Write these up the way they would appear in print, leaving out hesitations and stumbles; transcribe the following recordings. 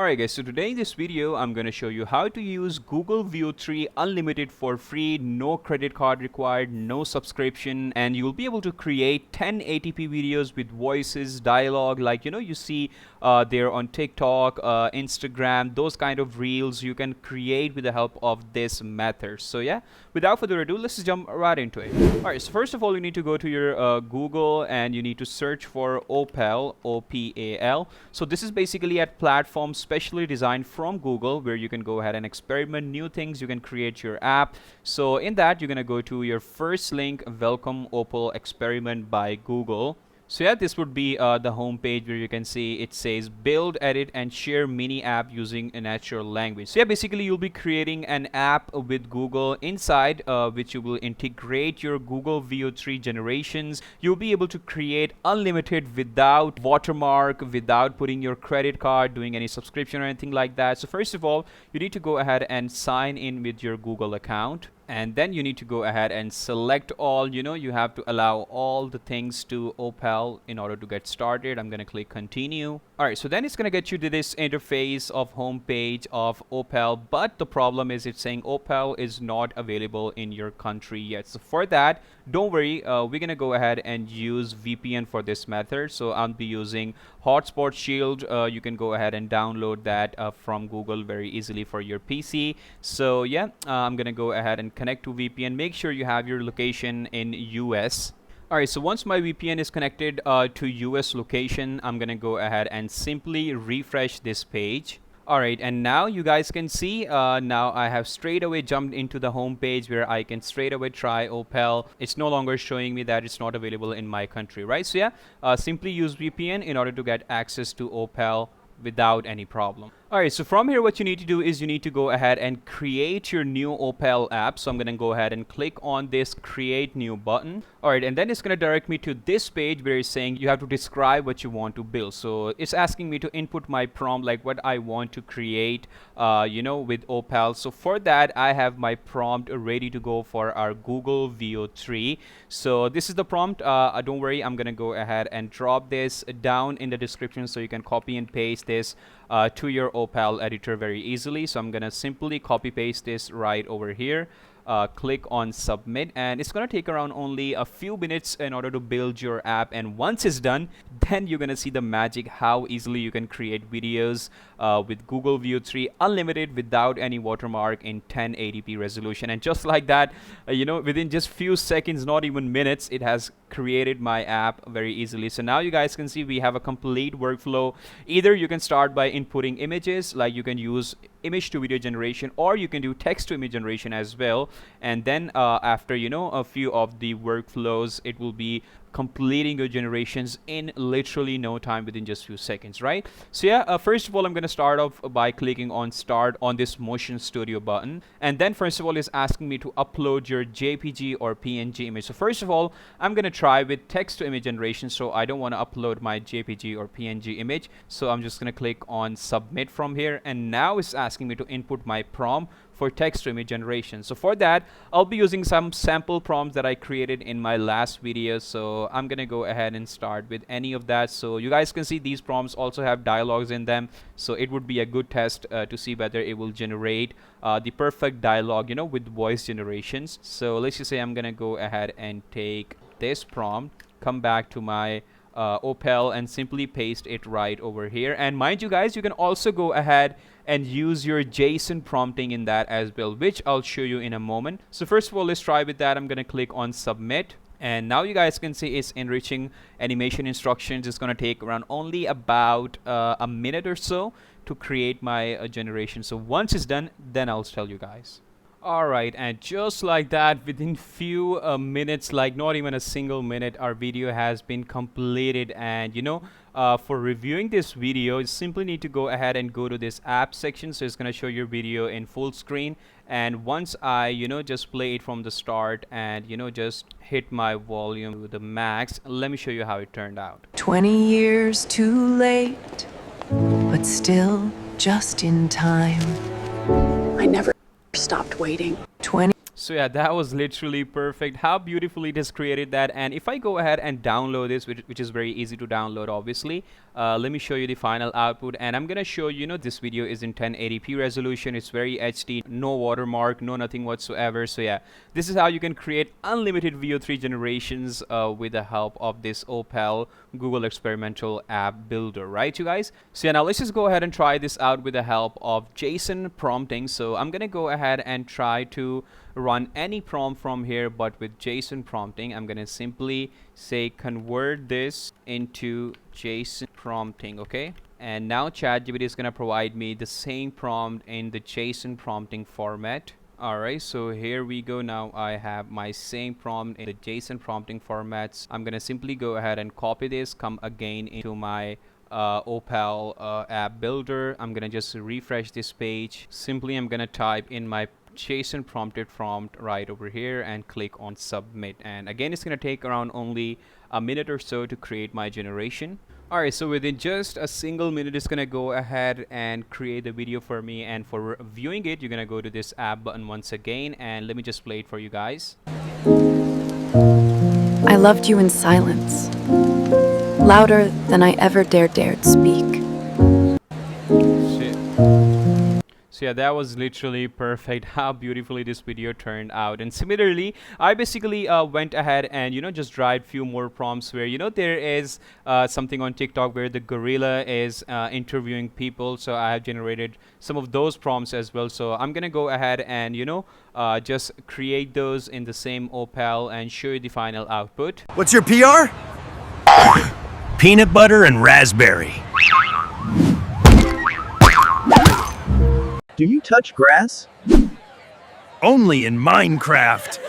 Alright guys, so today in this video I'm going to show you how to use Google VEO 3 Unlimited for free, no credit card required, no subscription, and you'll be able to create 1080p videos with voices, dialogue, like you see there on TikTok, Instagram, those kind of reels you can create with the help of this method. So yeah, without further ado, let's just jump right into it. Alright, so first of all you need to go to your Google and you need to search for OPAL, OPAL. So this is basically a platform specially designed from Google where you can go ahead and experiment new things. You can create your app. So in that you're gonna go to your first link, Welcome OPAL Experiment by Google. So yeah, this would be the home page where you can see it says build, edit, and share mini app using a natural language. So yeah, basically you'll be creating an app with Google inside which you will integrate your Google VEO 3 generations. You'll be able to create unlimited without watermark, without putting your credit card, doing any subscription or anything like that. So first of all, you need to go ahead and sign in with your Google account. And then you need to go ahead and select all, you have to allow all the things to OPAL in order to get started. I'm going to click continue. All right, so then it's going to get you to this interface of home page of OPAL, but the problem is it's saying OPAL is not available in your country yet. So for that, don't worry, we're going to go ahead and use VPN for this method. So I'll be using Hotspot Shield. You can go ahead and download that from Google very easily for your PC. So yeah, I'm going to go ahead and connect to VPN. Make sure you have your location in US. Alright, so once my VPN is connected to US location, I'm gonna go ahead and simply refresh this page. Alright, and now you guys can see now I have straight away jumped into the home page where I can straight away try OPAL. It's no longer showing me that it's not available in my country, right? So yeah, simply use VPN in order to get access to OPAL without any problem. Alright, so from here what you need to do is you need to go ahead and create your new OPAL app. So I'm going to go ahead and click on this create new button. Alright, and then it's going to direct me to this page where it's saying you have to describe what you want to build. So it's asking me to input my prompt, like what I want to create with OPAL. So for that I have my prompt ready to go for our Google VEO 3. So this is the prompt. Don't worry, I'm going to go ahead and drop this down in the description so you can copy and paste this to your OPAL editor very easily. So I'm gonna simply copy paste this right over here. Click on submit, and it's gonna take around only a few minutes in order to build your app, and once it's done, then you're gonna see the magic how easily you can create videos with Google VEO 3 Unlimited without any watermark in 1080p resolution. And just like that, within just few seconds, not even minutes, it has created my app very easily. So now you guys can see we have a complete workflow. Either you can start by inputting images, like you can use image to video generation, or you can do text to image generation as well, and then after a few of the workflows, it will be completing your generations in literally no time, within just few seconds, right? So yeah, first of all I'm going to start off by clicking on start on this motion studio button, and then first of all it's asking me to upload your JPG or PNG image. So first of all I'm going to try with text to image generation, so I don't want to upload my JPG or PNG image. So I'm just going to click on submit from here, and now it's asking me to input my prompt for text to image generation. So for that I'll be using some sample prompts that I created in my last video. So I'm gonna go ahead and start with any of that. So you guys can see these prompts also have dialogues in them, so it would be a good test to see whether it will generate the perfect dialogue with voice generations. So let's just say I'm gonna go ahead and take this prompt, come back to my OPAL, and simply paste it right over here. And mind you guys, you can also go ahead and use your JSON prompting in that as well, which I'll show you in a moment. So first of all, let's try with that. I'm going to click on submit, and now you guys can see it's enriching animation instructions. It's going to take around only about a minute or so to create my generation. So once it's done, then I'll tell you guys. Alright, and just like that, within few minutes, like not even a single minute, our video has been completed. And for reviewing this video, you simply need to go ahead and go to this app section. So it's going to show your video in full screen, and once I just play it from the start and just hit my volume to the max, let me show you how it turned out. 20 years too late, but still just in time. I never stopped waiting. 20 So yeah, that was literally perfect. How beautifully it has created that. And if I go ahead and download this, which is very easy to download, obviously, let me show you the final output. And I'm gonna show you, this video is in 1080p resolution. It's very HD, no watermark, no nothing whatsoever. So yeah, this is how you can create unlimited VO3 generations with the help of this OPAL Google experimental app builder, right, you guys? So yeah, now let's just go ahead and try this out with the help of JSON prompting. So I'm gonna go ahead and try to run any prompt from here, but with JSON prompting, I'm gonna simply say convert this into JSON prompting, okay? And now ChatGPT is gonna provide me the same prompt in the JSON prompting format. Alright, so here we go. Now I have my same prompt in the JSON prompting formats. I'm gonna simply go ahead and copy this, come again into my OPAL app builder. I'm gonna just refresh this page. Simply I'm gonna type in my JSON prompted prompt right over here and click on submit, and again it's gonna take around only a minute or so to create my generation. Alright, so within just a single minute it's gonna go ahead and create the video for me, and for viewing it you're gonna go to this app button once again, and let me just play it for you guys. I loved you in silence, louder than I ever dared speak. Shit. So yeah, that was literally perfect. How beautifully this video turned out. And similarly, I basically went ahead and just tried few more prompts where there is something on TikTok where the gorilla is interviewing people. So I have generated some of those prompts as well. So I'm gonna go ahead and just create those in the same OPAL and show you the final output. What's your PR? Peanut butter and raspberry. Do you touch grass? Only in Minecraft.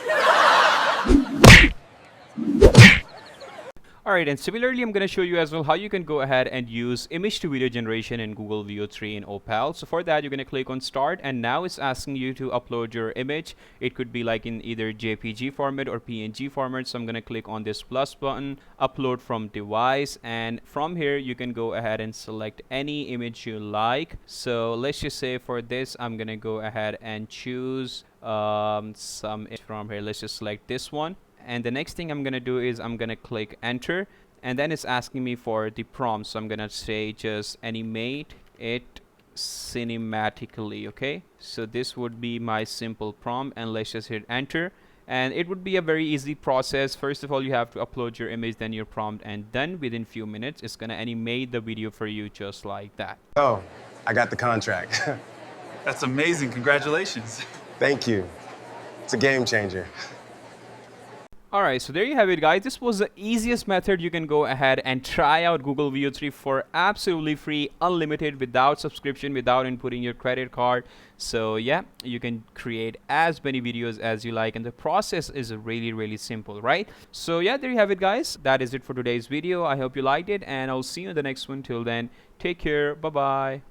Alright, and similarly I'm going to show you as well how you can go ahead and use image to video generation in Google VEO3 in OPAL. So for that you're going to click on start, and now it's asking you to upload your image. It could be like in either JPG format or PNG format. So I'm going to click on this plus button, upload from device, and from here you can go ahead and select any image you like. So let's just say for this I'm going to go ahead and choose some from here. Let's just select this one. And the next thing I'm gonna do is I'm gonna click enter, and then it's asking me for the prompt. So I'm gonna say just animate it cinematically. Okay, so this would be my simple prompt, and let's just hit enter. And it would be a very easy process. First of all, you have to upload your image, then your prompt, and then within few minutes it's gonna animate the video for you just like that. Oh, I got the contract. That's amazing. Congratulations. Thank you. It's a game changer. Alright, so there you have it, guys. This was the easiest method. You can go ahead and try out Google VEO3 for absolutely free, unlimited, without subscription, without inputting your credit card. So yeah, you can create as many videos as you like, and the process is really simple, right? So yeah, there you have it, guys. That is it for today's video. I hope you liked it, and I'll see you in the next one. Till then, take care. Bye bye.